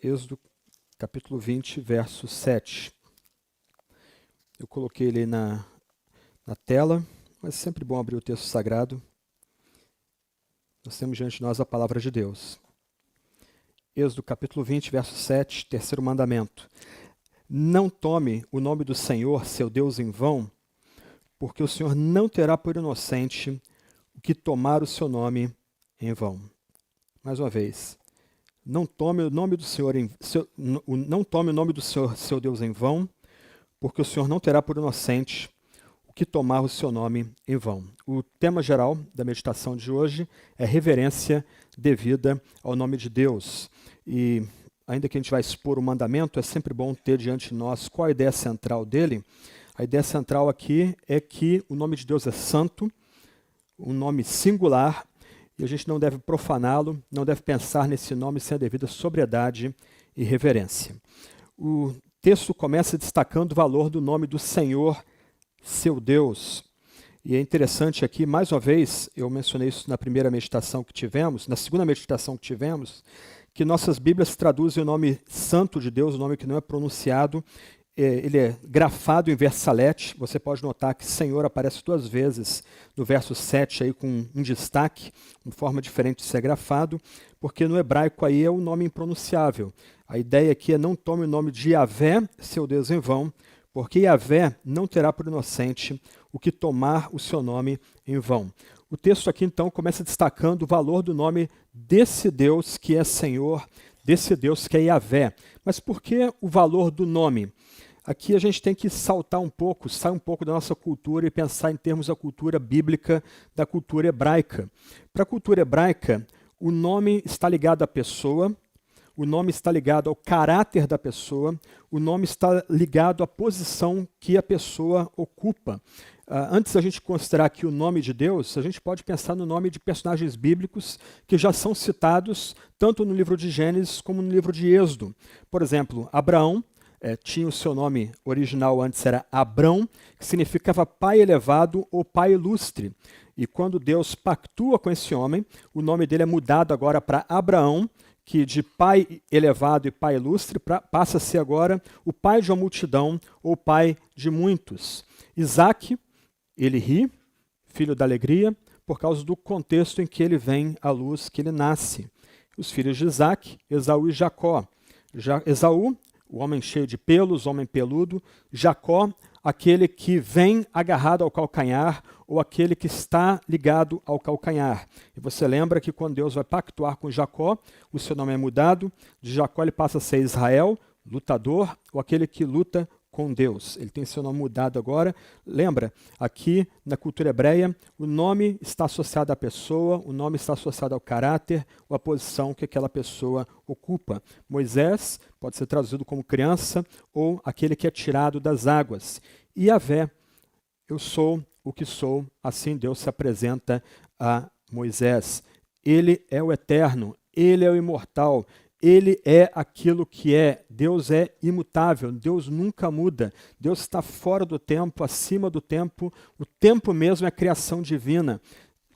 Êxodo capítulo 20, verso 7. Eu coloquei ele na tela, mas é sempre bom abrir o texto sagrado. Nós temos diante de nós a palavra de Deus. Êxodo capítulo 20, verso 7, terceiro mandamento. Não tome o nome do Senhor, seu Deus, em vão, porque o Senhor não terá por inocente o que tomar o seu nome em vão. Mais uma vez. Não tome o nome do Senhor, não tome o nome do Senhor, seu Deus, em vão, porque o Senhor não terá por inocente o que tomar o seu nome em vão. O tema geral da meditação de hoje é reverência devida ao nome de Deus. E ainda que a gente vai expor o mandamento, é sempre bom ter diante de nós qual a ideia central dele. A ideia central aqui é que o nome de Deus é santo, um nome singular, e a gente não deve profaná-lo, não deve pensar nesse nome sem a devida sobriedade e reverência. O texto começa destacando o valor do nome do Senhor, seu Deus. E é interessante aqui, mais uma vez, eu mencionei isso na primeira meditação que tivemos, na segunda meditação que tivemos, que nossas Bíblias traduzem o nome santo de Deus, o nome que não é pronunciado, ele é grafado em versalete. Você pode notar que Senhor aparece 2 vezes no verso 7 aí com um destaque, uma forma diferente de ser grafado, porque no hebraico aí é um nome impronunciável. A ideia aqui é não tome o nome de Yahvé, seu Deus, em vão, porque Yahvé não terá por inocente o que tomar o seu nome em vão. O texto aqui então começa destacando o valor do nome desse Deus que é Senhor, desse Deus que é Yahvé. Mas por que o valor do nome? Aqui a gente tem que saltar um pouco, sair um pouco da nossa cultura e pensar em termos da cultura bíblica, da cultura hebraica. Para a cultura hebraica, o nome está ligado à pessoa, o nome está ligado ao caráter da pessoa, o nome está ligado à posição que a pessoa ocupa. Antes da gente considerar aqui o nome de Deus, a gente pode pensar no nome de personagens bíblicos que já são citados tanto no livro de Gênesis como no livro de Êxodo. Por exemplo, Abraão, tinha o seu nome original antes, era Abrão, que significava pai elevado ou pai ilustre. E quando Deus pactua com esse homem, o nome dele é mudado agora para Abraão, que de pai elevado e pai ilustre passa a ser agora o pai de uma multidão ou pai de muitos. Isaac, ele ri, filho da alegria, por causa do contexto em que ele vem à luz, que ele nasce. Os filhos de Isaac, Esaú e Jacó. Esaú, o homem cheio de pelos, homem peludo. Jacó, aquele que vem agarrado ao calcanhar, ou aquele que está ligado ao calcanhar. E você lembra que quando Deus vai pactuar com Jacó, o seu nome é mudado. De Jacó ele passa a ser Israel, lutador, ou aquele que luta com Deus. Ele tem seu nome mudado agora. Lembra, aqui na cultura hebreia, o nome está associado à pessoa, o nome está associado ao caráter ou à posição que aquela pessoa ocupa. Moisés pode ser traduzido como criança ou aquele que é tirado das águas. E Yahvé, eu sou o que sou, assim Deus se apresenta a Moisés. Ele é o eterno, ele é o imortal, ele é aquilo que é. Deus é imutável, Deus nunca muda. Deus está fora do tempo, acima do tempo. O tempo mesmo é a criação divina.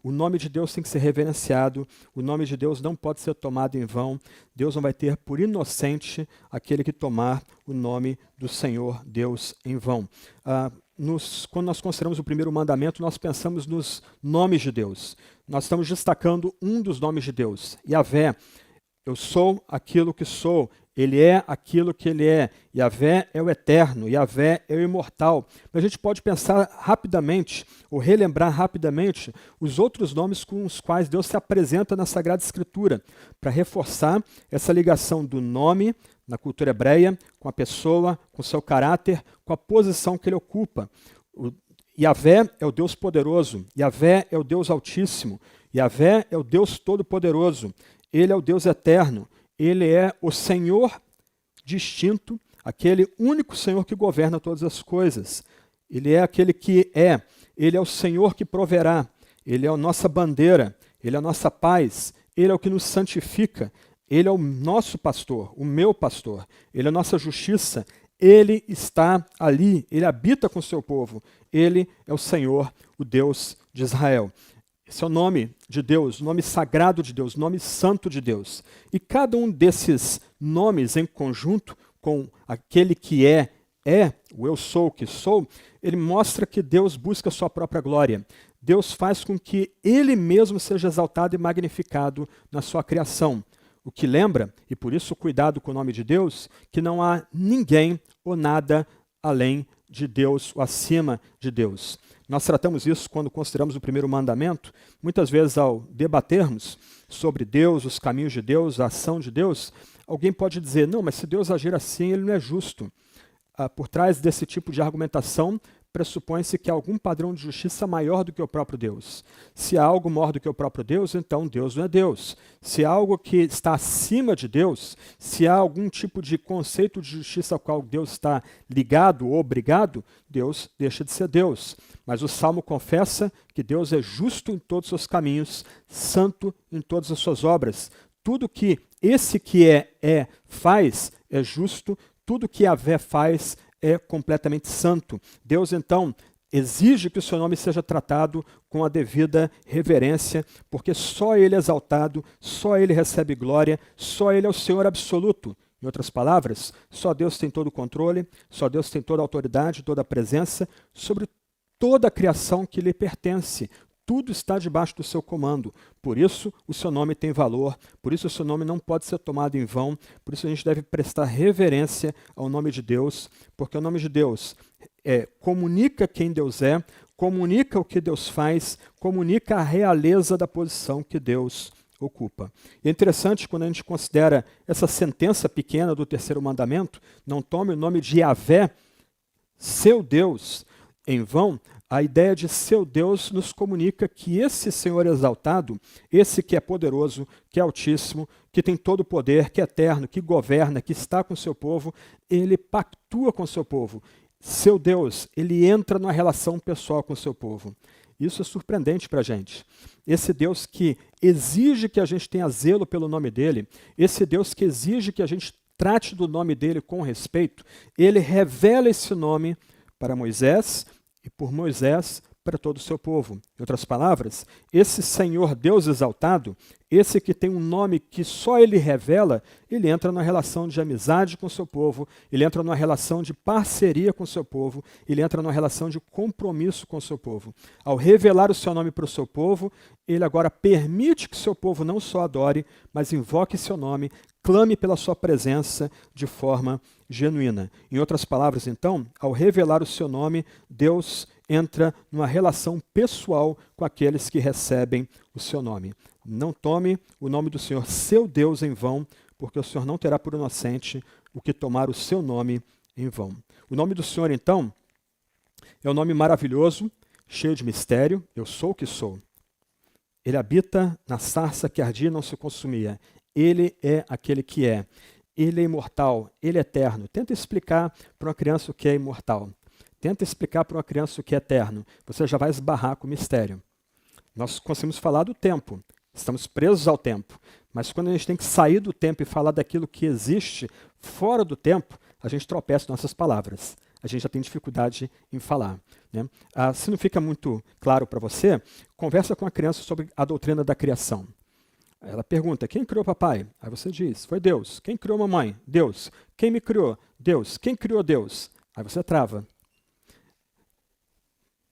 O nome de Deus tem que ser reverenciado. O nome de Deus não pode ser tomado em vão. Deus não vai ter por inocente aquele que tomar o nome do Senhor Deus em vão. Quando nós consideramos o primeiro mandamento, nós pensamos nos nomes de Deus. Nós estamos destacando um dos nomes de Deus, Yahvé. Eu sou aquilo que sou, ele é aquilo que ele é. Yahvé é o eterno, Yahvé é o imortal. Mas a gente pode pensar rapidamente, ou relembrar rapidamente, os outros nomes com os quais Deus se apresenta na Sagrada Escritura, para reforçar essa ligação do nome, na cultura hebreia, com a pessoa, com o seu caráter, com a posição que ele ocupa. Yahvé é o Deus poderoso, Yahvé é o Deus altíssimo, Yahvé é o Deus todo-poderoso. Ele é o Deus eterno, ele é o Senhor distinto, aquele único Senhor que governa todas as coisas. Ele é aquele que é, ele é o Senhor que proverá, ele é a nossa bandeira, ele é a nossa paz, ele é o que nos santifica, ele é o nosso pastor, o meu pastor, ele é a nossa justiça, ele está ali, ele habita com o seu povo, ele é o Senhor, o Deus de Israel. Esse é o nome de Deus, o nome sagrado de Deus, o nome santo de Deus. E cada um desses nomes em conjunto com aquele que é, o eu sou o que sou, ele mostra que Deus busca a sua própria glória. Deus faz com que ele mesmo seja exaltado e magnificado na sua criação. O que lembra, e por isso cuidado com o nome de Deus, que não há ninguém ou nada além de Deus ou acima de Deus. Nós tratamos isso quando consideramos o primeiro mandamento. Muitas vezes, ao debatermos sobre Deus, os caminhos de Deus, a ação de Deus, alguém pode dizer, não, mas se Deus agir assim, ele não é justo. Por trás desse tipo de argumentação, pressupõe-se que há algum padrão de justiça maior do que o próprio Deus. Se há algo maior do que o próprio Deus, então Deus não é Deus. Se há algo que está acima de Deus, se há algum tipo de conceito de justiça ao qual Deus está ligado ou obrigado, Deus deixa de ser Deus. Mas o Salmo confessa que Deus é justo em todos os seus caminhos, santo em todas as suas obras. Tudo que esse que faz é justo, tudo que Yahvé faz é completamente santo. Deus, então, exige que o seu nome seja tratado com a devida reverência, porque só Ele é exaltado, só Ele recebe glória, só Ele é o Senhor absoluto. Em outras palavras, só Deus tem todo o controle, só Deus tem toda a autoridade, toda a presença sobre toda a criação que lhe pertence. Tudo está debaixo do seu comando. Por isso, o seu nome tem valor. Por isso, o seu nome não pode ser tomado em vão. Por isso, a gente deve prestar reverência ao nome de Deus, porque o nome de Deus comunica quem Deus é, comunica o que Deus faz, comunica a realeza da posição que Deus ocupa. E é interessante quando a gente considera essa sentença pequena do terceiro mandamento, não tome o nome de Yahvé, seu Deus, em vão. A ideia de seu Deus nos comunica que esse Senhor exaltado, esse que é poderoso, que é altíssimo, que tem todo o poder, que é eterno, que governa, que está com o seu povo, ele pactua com o seu povo. Seu Deus, ele entra numa relação pessoal com o seu povo. Isso é surpreendente para a gente. Esse Deus que exige que a gente tenha zelo pelo nome dele, esse Deus que exige que a gente trate do nome dele com respeito, ele revela esse nome para Moisés, e por Moisés para todo o seu povo. Em outras palavras, esse Senhor Deus exaltado, esse que tem um nome que só ele revela, ele entra numa relação de amizade com o seu povo, ele entra numa relação de parceria com o seu povo, ele entra numa relação de compromisso com o seu povo. Ao revelar o seu nome para o seu povo, ele agora permite que o seu povo não só adore, mas invoque seu nome, clame pela sua presença de forma genuína. Em outras palavras, então, ao revelar o seu nome, Deus entra numa relação pessoal com aqueles que recebem o seu nome. Não tome o nome do Senhor, seu Deus, em vão, porque o Senhor não terá por inocente o que tomar o seu nome em vão. O nome do Senhor, então, é um nome maravilhoso, cheio de mistério. Eu sou o que sou. Ele habita na sarça que ardia e não se consumia. Ele é aquele que é. Ele é imortal, ele é eterno. Tenta explicar para uma criança o que é imortal. Tenta explicar para uma criança o que é eterno. Você já vai esbarrar com o mistério. Nós conseguimos falar do tempo. Estamos presos ao tempo. Mas quando a gente tem que sair do tempo e falar daquilo que existe fora do tempo, a gente tropeça em nossas palavras. A gente já tem dificuldade em falar. Né? Se não fica muito claro para você, conversa com a criança sobre a doutrina da criação. Ela pergunta, quem criou papai? Aí você diz, foi Deus. Quem criou mamãe? Deus. Quem me criou? Deus. Quem criou Deus? Aí você trava.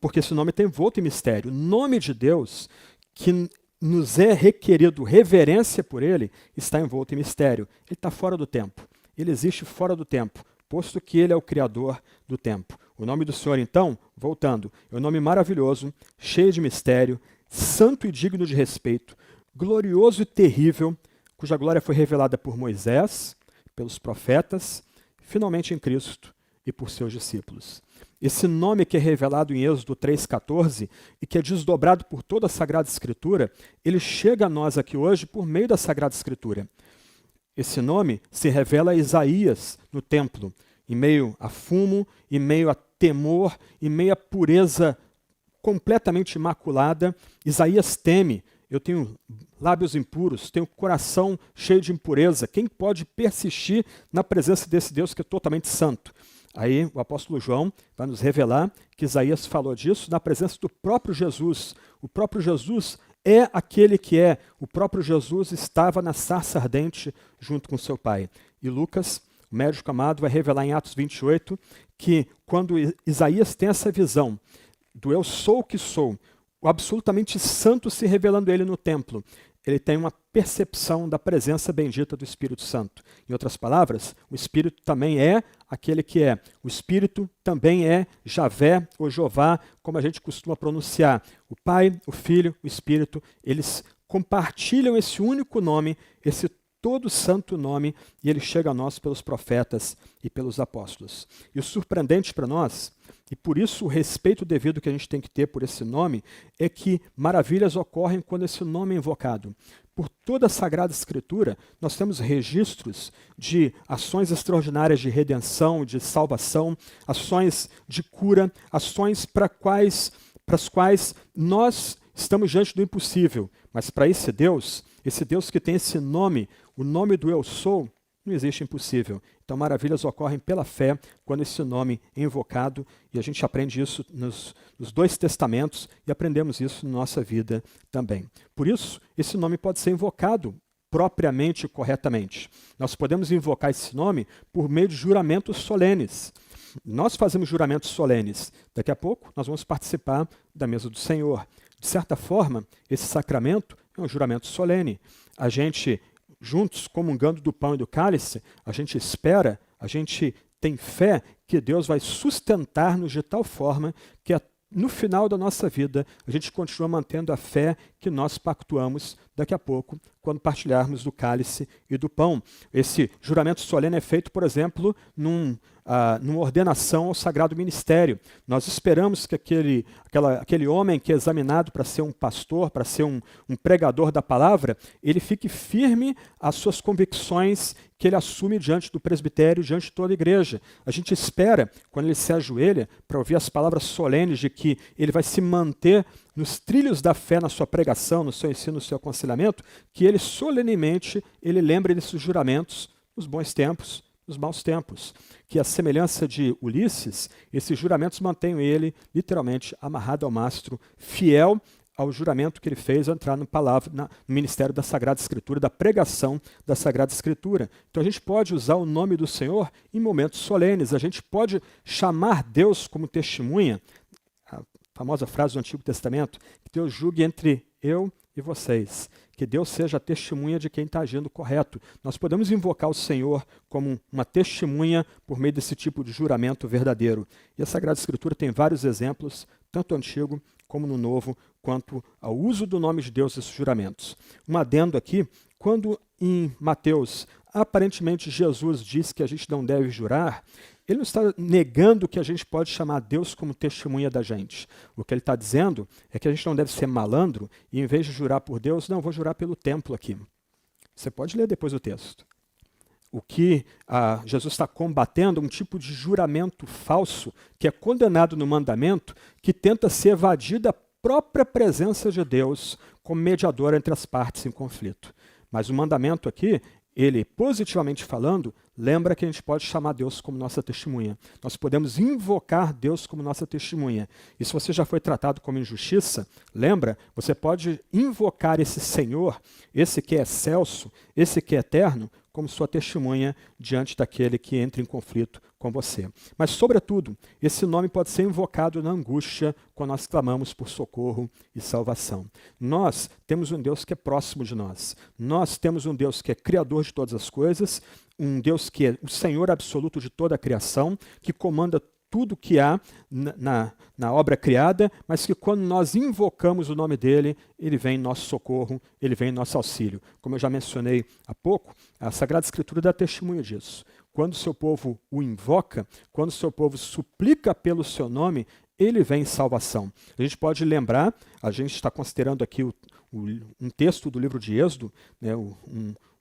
Porque esse nome tem envolto em mistério. O nome de Deus, que nos é requerido reverência por ele, está envolto em mistério. Ele está fora do tempo. Ele existe fora do tempo, posto que ele é o criador do tempo. O nome do Senhor, então, voltando, é um nome maravilhoso, cheio de mistério, santo e digno de respeito, glorioso e terrível, cuja glória foi revelada por Moisés, pelos profetas, finalmente em Cristo e por seus discípulos. Esse nome que é revelado em Êxodo 3,14 e que é desdobrado por toda a Sagrada Escritura, ele chega a nós aqui hoje por meio da Sagrada Escritura. Esse nome se revela a Isaías no templo, em meio a fumo, em meio a temor, em meio a pureza completamente imaculada. Isaías teme. Eu tenho lábios impuros, tenho coração cheio de impureza. Quem pode persistir na presença desse Deus que é totalmente santo? Aí o apóstolo João vai nos revelar que Isaías falou disso na presença do próprio Jesus. O próprio Jesus é aquele que é. O próprio Jesus estava na sarça ardente junto com seu Pai. e Lucas, o médico amado, vai revelar em Atos 28 que quando Isaías tem essa visão do eu sou o que sou, o absolutamente santo se revelando a ele no templo, ele tem uma percepção da presença bendita do Espírito Santo. Em outras palavras, o Espírito também é aquele que é. O Espírito também é Javé ou Jeová, como a gente costuma pronunciar. O Pai, o Filho, o Espírito, eles compartilham esse único nome, esse todo santo nome, e ele chega a nós pelos profetas e pelos apóstolos. E o surpreendente para nós, e por isso o respeito devido que a gente tem que ter por esse nome, é que maravilhas ocorrem quando esse nome é invocado. Por toda a Sagrada Escritura, nós temos registros de ações extraordinárias de redenção, de salvação, ações de cura, ações para as quais nós estamos diante do impossível. Mas para esse Deus que tem esse nome, o nome do Eu Sou, não existe impossível. Então maravilhas ocorrem pela fé quando esse nome é invocado, e a gente aprende isso nos dois testamentos e aprendemos isso na nossa vida também. Por isso, esse nome pode ser invocado propriamente e corretamente. Nós podemos invocar esse nome por meio de juramentos solenes. Nós fazemos juramentos solenes. Daqui a pouco nós vamos participar da mesa do Senhor. De certa forma, esse sacramento é um juramento solene. A gente, juntos, comungando do pão e do cálice, a gente espera, a gente tem fé que Deus vai sustentar-nos de tal forma que no final da nossa vida a gente continua mantendo a fé que nós pactuamos daqui a pouco, quando partilharmos do cálice e do pão. Esse juramento solene é feito, por exemplo, numa ordenação ao sagrado ministério. Nós esperamos que aquele homem que é examinado para ser um pastor, para ser um pregador da palavra, ele fique firme às suas convicções que ele assume diante do presbitério, diante de toda a igreja. A gente espera, quando ele se ajoelha, para ouvir as palavras solenes de que ele vai se manter nos trilhos da fé na sua pregação, no seu ensino, no seu aconselhamento, que ele solenemente lembre desses juramentos nos bons tempos, nos maus tempos. Que a semelhança de Ulisses, esses juramentos mantenham ele literalmente amarrado ao mastro, fiel ao juramento que ele fez ao entrar no ministério da Sagrada Escritura, da pregação da Sagrada Escritura. Então a gente pode usar o nome do Senhor em momentos solenes, a gente pode chamar Deus como testemunha, a famosa frase do Antigo Testamento, que Deus julgue entre eu e vocês, que Deus seja a testemunha de quem está agindo correto. Nós podemos invocar o Senhor como uma testemunha por meio desse tipo de juramento verdadeiro. E a Sagrada Escritura tem vários exemplos, tanto no Antigo como no Novo, quanto ao uso do nome de Deus nesses juramentos. Um adendo aqui, quando em Mateus, aparentemente Jesus diz que a gente não deve jurar, ele não está negando que a gente pode chamar Deus como testemunha da gente. O que ele está dizendo é que a gente não deve ser malandro e, em vez de jurar por Deus, não, vou jurar pelo templo aqui. Você pode ler depois o texto. O que Jesus está combatendo é um tipo de juramento falso que é condenado no mandamento, que tenta se evadir da própria presença de Deus como mediador entre as partes em conflito. Mas o mandamento aqui, ele, positivamente falando, lembra que a gente pode chamar Deus como nossa testemunha. Nós podemos invocar Deus como nossa testemunha. E se você já foi tratado como injustiça, lembra, você pode invocar esse Senhor, esse que é excelso, esse que é eterno, como sua testemunha diante daquele que entra em conflito com você. Mas, sobretudo, esse nome pode ser invocado na angústia quando nós clamamos por socorro e salvação. Nós temos um Deus que é próximo de nós. Nós temos um Deus que é criador de todas as coisas, um Deus que é o Senhor absoluto de toda a criação, que comanda tudo que há na obra criada, mas que quando nós invocamos o nome dele, ele vem em nosso socorro, ele vem em nosso auxílio. Como eu já mencionei há pouco, a Sagrada Escritura dá testemunho disso. Quando o seu povo o invoca, quando o seu povo suplica pelo seu nome, ele vem em salvação. A gente pode lembrar, a gente está considerando aqui um texto do livro de Êxodo, né,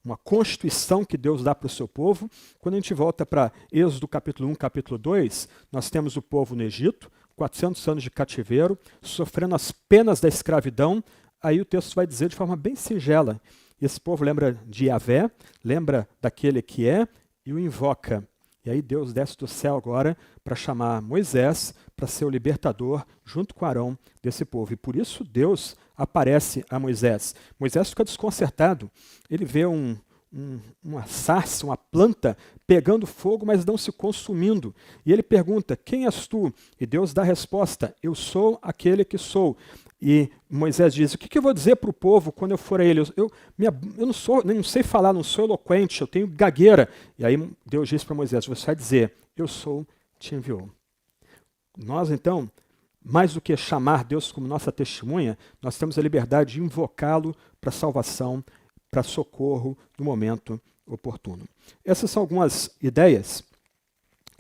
uma constituição que Deus dá para o seu povo. Quando a gente volta para Êxodo capítulo 1, capítulo 2, nós temos o povo no Egito, 400 anos de cativeiro, sofrendo as penas da escravidão. Aí o texto vai dizer de forma bem singela, esse povo lembra de Yahvé, lembra daquele que é, e o invoca. E aí Deus desce do céu agora para chamar Moisés para ser o libertador, junto com Arão, desse povo. E por isso Deus aparece a Moisés. Moisés fica desconcertado. Ele vê um uma sarça, uma planta, pegando fogo, mas não se consumindo. E ele pergunta, quem és tu? E Deus dá a resposta, eu sou aquele que sou. E Moisés diz, o que eu vou dizer para o povo quando eu for a ele? Eu não sei falar, não sou eloquente, eu tenho gagueira. E aí Deus diz para Moisés, você vai dizer, eu sou, te enviou. Nós então, mais do que chamar Deus como nossa testemunha, nós temos a liberdade de invocá-lo para salvação, para socorro no momento oportuno. Essas são algumas ideias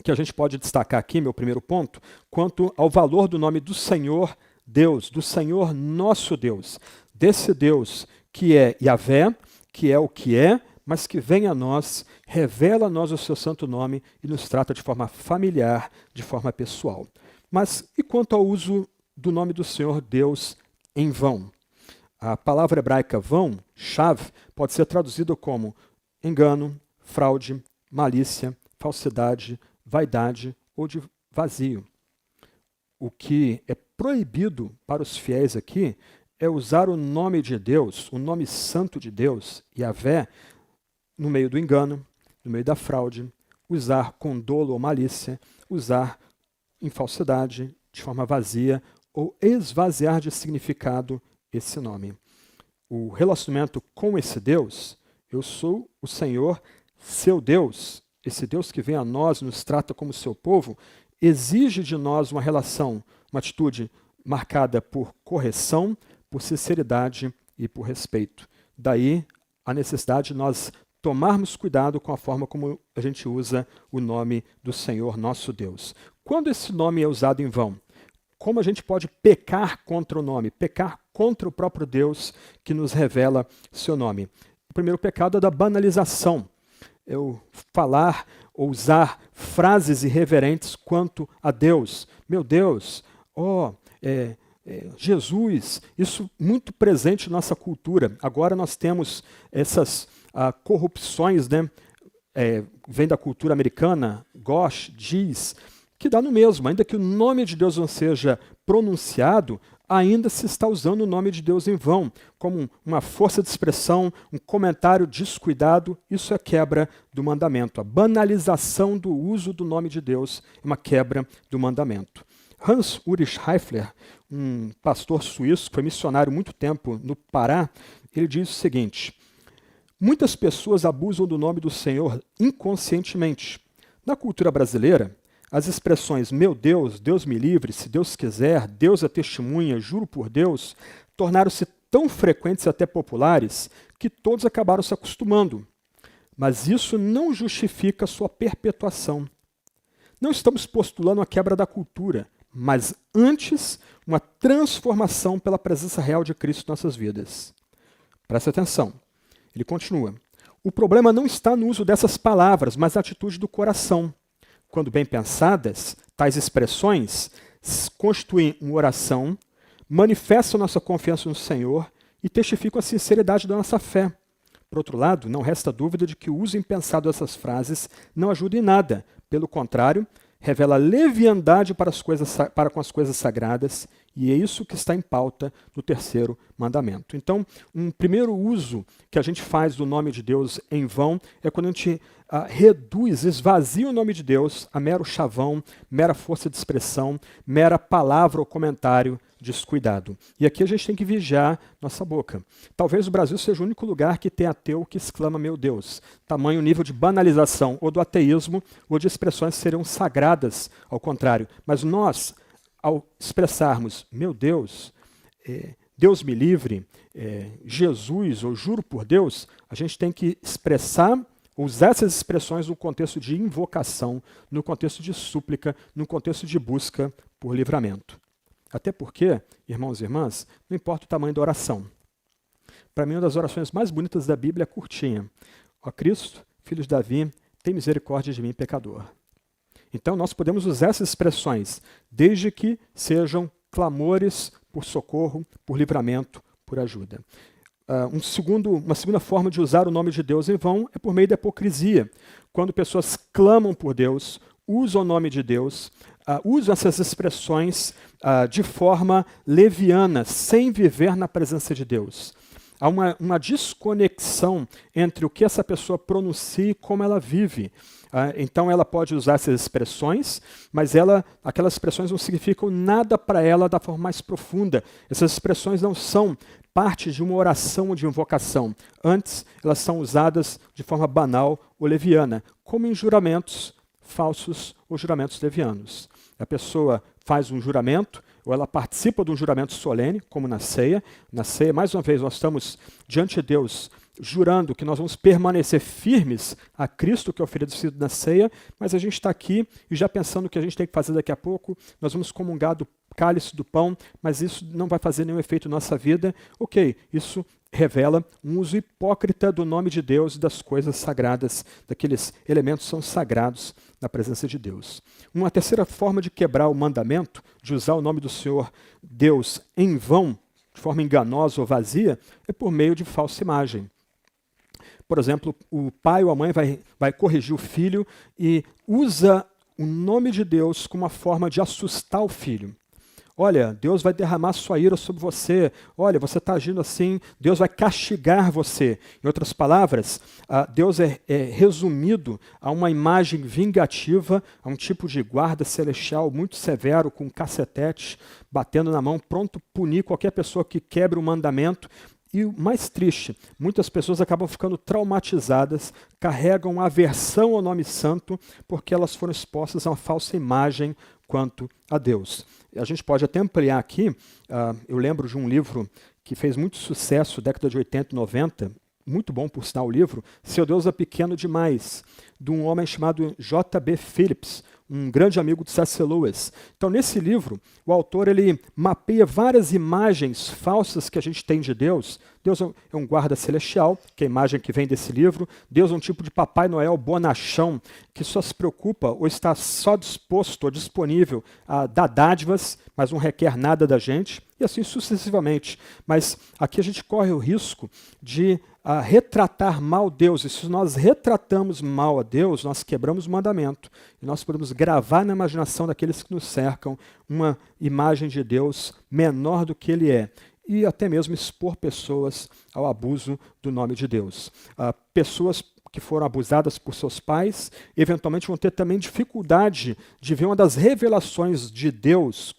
que a gente pode destacar aqui, meu primeiro ponto, quanto ao valor do nome do Senhor Deus, do Senhor nosso Deus, desse Deus que é Yahvé, que é o que é, mas que vem a nós, revela a nós o seu santo nome e nos trata de forma familiar, de forma pessoal. Mas e quanto ao uso do nome do Senhor Deus em vão? A palavra hebraica vão, shav, pode ser traduzida como engano, fraude, malícia, falsidade, vaidade ou de vazio. O que é proibido para os fiéis aqui é usar o nome de Deus, o nome santo de Deus, Yahvé, no meio do engano, no meio da fraude, usar com dolo ou malícia, usar em falsidade, de forma vazia, ou esvaziar de significado esse nome. O relacionamento com esse Deus, eu sou o Senhor, seu Deus, esse Deus que vem a nós, nos trata como seu povo, exige de nós uma relação, uma atitude marcada por correção, por sinceridade e por respeito. Daí a necessidade de nós tomarmos cuidado com a forma como a gente usa o nome do Senhor nosso Deus. Quando esse nome é usado em vão, como a gente pode pecar contra o nome, pecar contra o próprio Deus que nos revela seu nome? O primeiro pecado é da banalização. Eu falar ou usar frases irreverentes quanto a Deus. Meu Deus, Jesus, isso muito presente na nossa cultura. Agora nós temos essas corrupções, né? Vem da cultura americana, gosh, diz, que dá no mesmo. Ainda que o nome de Deus não seja pronunciado, ainda se está usando o nome de Deus em vão, como uma força de expressão, um comentário descuidado. Isso é quebra do mandamento. A banalização do uso do nome de Deus é uma quebra do mandamento. Hans Ulrich Heifler, um pastor suíço que foi missionário muito tempo no Pará, ele diz o seguinte: muitas pessoas abusam do nome do Senhor inconscientemente. Na cultura brasileira, as expressões meu Deus, Deus me livre, se Deus quiser, Deus é testemunha, juro por Deus, tornaram-se tão frequentes e até populares que todos acabaram se acostumando. Mas isso não justifica sua perpetuação. Não estamos postulando a quebra da cultura, mas antes uma transformação pela presença real de Cristo em nossas vidas. Preste atenção. Ele continua. O problema não está no uso dessas palavras, mas na atitude do coração. Quando bem pensadas, tais expressões constituem uma oração, manifestam nossa confiança no Senhor e testificam a sinceridade da nossa fé. Por outro lado, não resta dúvida de que o uso impensado dessas frases não ajuda em nada. Pelo contrário, revela leviandade para com as coisas sagradas, e é isso que está em pauta no terceiro mandamento. Então, um primeiro uso que a gente faz do nome de Deus em vão é quando a gente reduz, esvazia o nome de Deus a mero chavão, mera força de expressão, mera palavra ou comentário descuidado. E aqui a gente tem que vigiar nossa boca. Talvez o Brasil seja o único lugar que tem ateu que exclama meu Deus. Tamanho nível de banalização ou do ateísmo ou de expressões que seriam sagradas, ao contrário. Mas nós, ao expressarmos meu Deus, Deus me livre, Jesus ou juro por Deus, a gente tem que usar essas expressões no contexto de invocação, no contexto de súplica, no contexto de busca por livramento. Até porque, irmãos e irmãs, não importa o tamanho da oração. Para mim, uma das orações mais bonitas da Bíblia é curtinha. Ó Cristo, filho de Davi, tem misericórdia de mim, pecador. Então, nós podemos usar essas expressões, desde que sejam clamores por socorro, por livramento, por ajuda. Uma segunda forma de usar o nome de Deus em vão é por meio da hipocrisia. Quando pessoas clamam por Deus, usam o nome de Deus, usam essas expressões de forma leviana, sem viver na presença de Deus. há uma desconexão entre o que essa pessoa pronuncia e como ela vive. Então ela pode usar essas expressões, mas aquelas expressões não significam nada para ela da forma mais profunda. Essas expressões não são parte de uma oração ou de invocação. Antes, elas são usadas de forma banal ou leviana, como em juramentos falsos ou juramentos levianos. A pessoa faz um juramento, ou ela participa de um juramento solene, como na ceia. Na ceia, mais uma vez, nós estamos diante de Deus jurando que nós vamos permanecer firmes a Cristo que é oferecido na ceia, mas a gente está aqui e já pensando o que a gente tem que fazer daqui a pouco, nós vamos comungar do cálice do pão, mas isso não vai fazer nenhum efeito na nossa vida. Ok, isso revela um uso hipócrita do nome de Deus e das coisas sagradas, daqueles elementos que são sagrados na presença de Deus. Uma terceira forma de quebrar o mandamento, de usar o nome do Senhor Deus em vão, de forma enganosa ou vazia, é por meio de falsa imagem. Por exemplo, o pai ou a mãe vai corrigir o filho e usa o nome de Deus como uma forma de assustar o filho. Olha, Deus vai derramar sua ira sobre você. Olha, você está agindo assim, Deus vai castigar você. Em outras palavras, Deus é resumido a uma imagem vingativa, a um tipo de guarda celestial muito severo, com um cacetete, batendo na mão, pronto a punir qualquer pessoa que quebre o mandamento. E o mais triste, muitas pessoas acabam ficando traumatizadas, carregam aversão ao nome santo, porque elas foram expostas a uma falsa imagem quanto a Deus. A gente pode até ampliar aqui, eu lembro de um livro que fez muito sucesso, década de 80 e 90, muito bom por sinal o livro, Seu Deus é Pequeno Demais, de um homem chamado J.B. Phillips, um grande amigo de C.S. Lewis. Então, nesse livro, o autor ele mapeia várias imagens falsas que a gente tem de Deus. Deus é um guarda celestial, que é a imagem que vem desse livro. Deus é um tipo de Papai Noel bonachão, que só se preocupa ou está só disposto ou disponível a dar dádivas, mas não requer nada da gente, e assim sucessivamente. Mas aqui a gente corre o risco de retratar mal Deus, e se nós retratamos mal a Deus, nós quebramos o mandamento, e nós podemos gravar na imaginação daqueles que nos cercam uma imagem de Deus menor do que Ele é, e até mesmo expor pessoas ao abuso do nome de Deus. Pessoas que foram abusadas por seus pais, eventualmente vão ter também dificuldade de ver uma das revelações de Deus,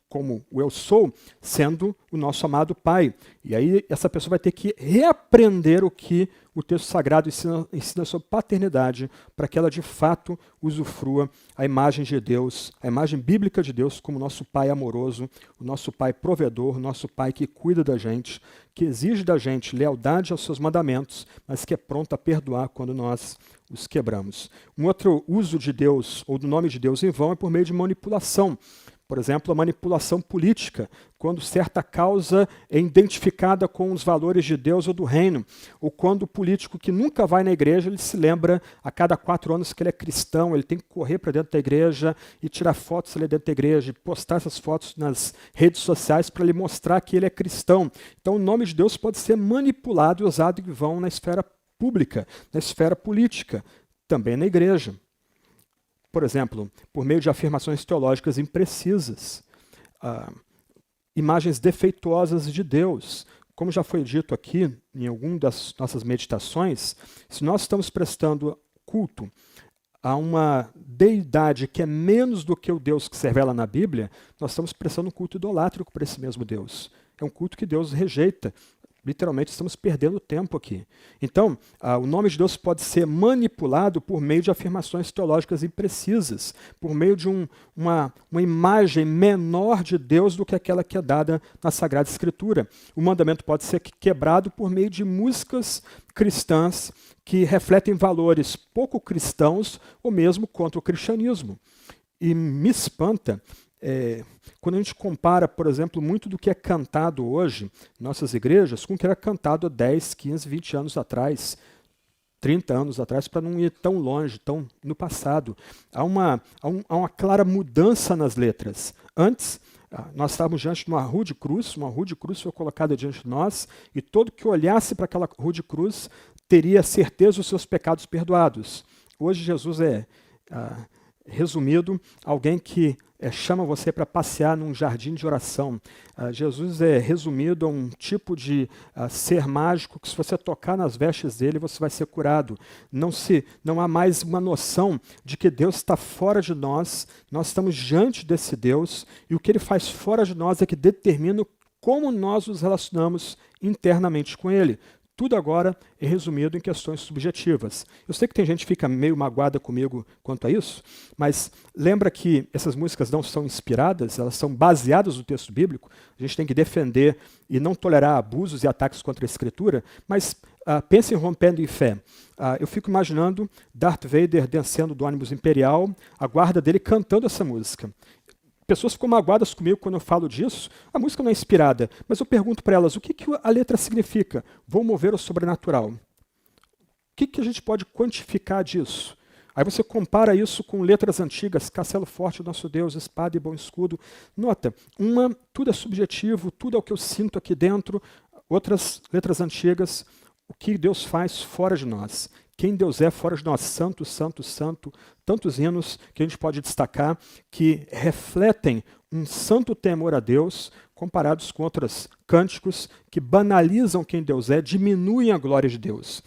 como o eu sou, sendo o nosso amado Pai. E aí essa pessoa vai ter que reaprender o que o texto sagrado ensina sobre paternidade, para que ela de fato usufrua a imagem de Deus, a imagem bíblica de Deus como nosso Pai amoroso, o nosso Pai provedor, o nosso Pai que cuida da gente, que exige da gente lealdade aos seus mandamentos, mas que é pronto a perdoar quando nós os quebramos. Um outro uso de Deus, ou do nome de Deus em vão, é por meio de manipulação. Por exemplo, a manipulação política, quando certa causa é identificada com os valores de Deus ou do reino, ou quando o político que nunca vai na igreja, ele se lembra a cada 4 anos que ele é cristão, ele tem que correr para dentro da igreja e tirar fotos ali dentro da igreja, e postar essas fotos nas redes sociais para ele mostrar que ele é cristão. Então o nome de Deus pode ser manipulado e usado em vão na esfera pública, na esfera política, também na igreja. Por exemplo, por meio de afirmações teológicas imprecisas, imagens defeituosas de Deus. Como já foi dito aqui em alguma das nossas meditações, se nós estamos prestando culto a uma deidade que é menos do que o Deus que se revela na Bíblia, nós estamos prestando um culto idolátrico para esse mesmo Deus. É um culto que Deus rejeita. Literalmente estamos perdendo tempo aqui. Então, o nome de Deus pode ser manipulado por meio de afirmações teológicas imprecisas, por meio de uma imagem menor de Deus do que aquela que é dada na Sagrada Escritura. O mandamento pode ser quebrado por meio de músicas cristãs que refletem valores pouco cristãos ou mesmo contra o cristianismo. E me espanta quando a gente compara, por exemplo, muito do que é cantado hoje em nossas igrejas com o que era cantado há 10, 15, 20 anos atrás, 30 anos atrás, para não ir tão longe, tão no passado. Há uma clara mudança nas letras. Antes, nós estávamos diante de uma rude cruz foi colocada diante de nós, e todo que olhasse para aquela rude cruz teria certeza dos seus pecados perdoados. Hoje Jesus é resumido, alguém que chama você para passear num jardim de oração. Jesus é resumido a um tipo de ser mágico que, se você tocar nas vestes dele, você vai ser curado. Não há mais uma noção de que Deus está fora de nós, nós estamos diante desse Deus, e o que ele faz fora de nós é que determina como nós nos relacionamos internamente com ele. Tudo agora é resumido em questões subjetivas. Eu sei que tem gente que fica meio magoada comigo quanto a isso, mas lembra que essas músicas não são inspiradas, elas são baseadas no texto bíblico. A gente tem que defender e não tolerar abusos e ataques contra a Escritura, mas pense em rompendo em fé. Eu fico imaginando Darth Vader descendo do ônibus imperial, a guarda dele cantando essa música. Pessoas ficam magoadas comigo quando eu falo disso. A música não é inspirada, mas eu pergunto para elas, o que a letra significa? Vou mover o sobrenatural. O que a gente pode quantificar disso? Aí você compara isso com letras antigas, Castelo Forte, Nosso Deus, Espada e Bom Escudo. Nota, tudo é subjetivo, tudo é o que eu sinto aqui dentro. Outras letras antigas, o que Deus faz fora de nós. Quem Deus é fora de nós, santo, santo, santo, tantos hinos que a gente pode destacar que refletem um santo temor a Deus, comparados com outros cânticos que banalizam quem Deus é, diminuem a glória de Deus.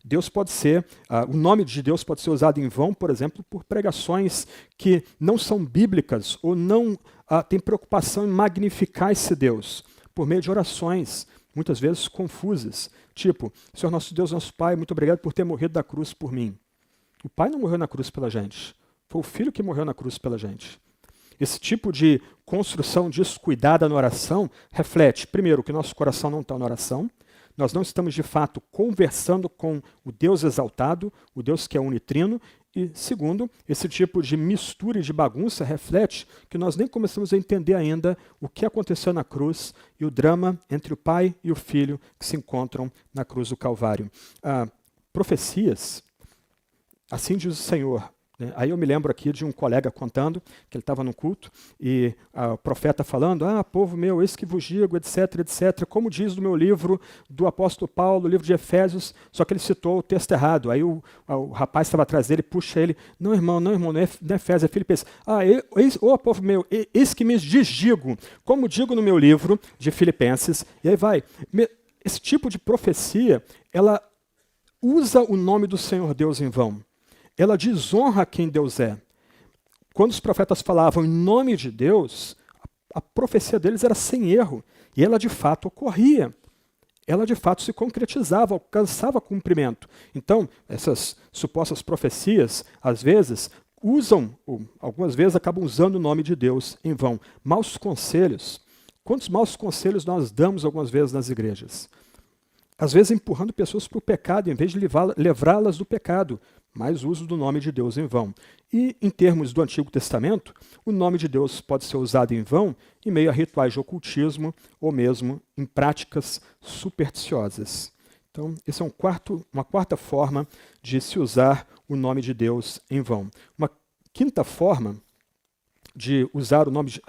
Deus pode ser, o nome de Deus pode ser usado em vão, por exemplo, por pregações que não são bíblicas ou não têm preocupação em magnificar esse Deus, por meio de orações, muitas vezes confusas. Tipo, Senhor nosso Deus, nosso Pai, muito obrigado por ter morrido da cruz por mim. O Pai não morreu na cruz pela gente. Foi o Filho que morreu na cruz pela gente. Esse tipo de construção descuidada na oração reflete, primeiro, que nosso coração não está na oração. Nós não estamos, de fato, conversando com o Deus exaltado, o Deus que é unitrino. E, segundo, esse tipo de mistura e de bagunça reflete que nós nem começamos a entender ainda o que aconteceu na cruz e o drama entre o Pai e o Filho que se encontram na cruz do Calvário. Profecias, assim diz o Senhor. Aí eu me lembro aqui de um colega contando que ele estava no culto e o profeta falando, povo meu, eis que vos digo, etc, etc, como diz no meu livro do apóstolo Paulo, o livro de Efésios, só que ele citou o texto errado. Aí o rapaz estava atrás dele, puxa ele, não irmão, não é Efésios, é Filipenses. Povo meu, eis que me digo, como digo no meu livro de Filipenses, e aí vai. Esse tipo de profecia, ela usa o nome do Senhor Deus em vão. Ela desonra quem Deus é. Quando os profetas falavam em nome de Deus, a profecia deles era sem erro. E ela de fato ocorria. Ela de fato se concretizava, alcançava cumprimento. Então, essas supostas profecias, às vezes, algumas vezes acabam usando o nome de Deus em vão. Maus conselhos. Quantos maus conselhos nós damos algumas vezes nas igrejas? Às vezes empurrando pessoas para o pecado, em vez de livrá-las do pecado. Mais uso do nome de Deus em vão. E, em termos do Antigo Testamento, o nome de Deus pode ser usado em vão em meio a rituais de ocultismo ou mesmo em práticas supersticiosas. Então, essa é uma quarta forma de se usar o nome de Deus em vão. Uma quinta forma de usar o nome de...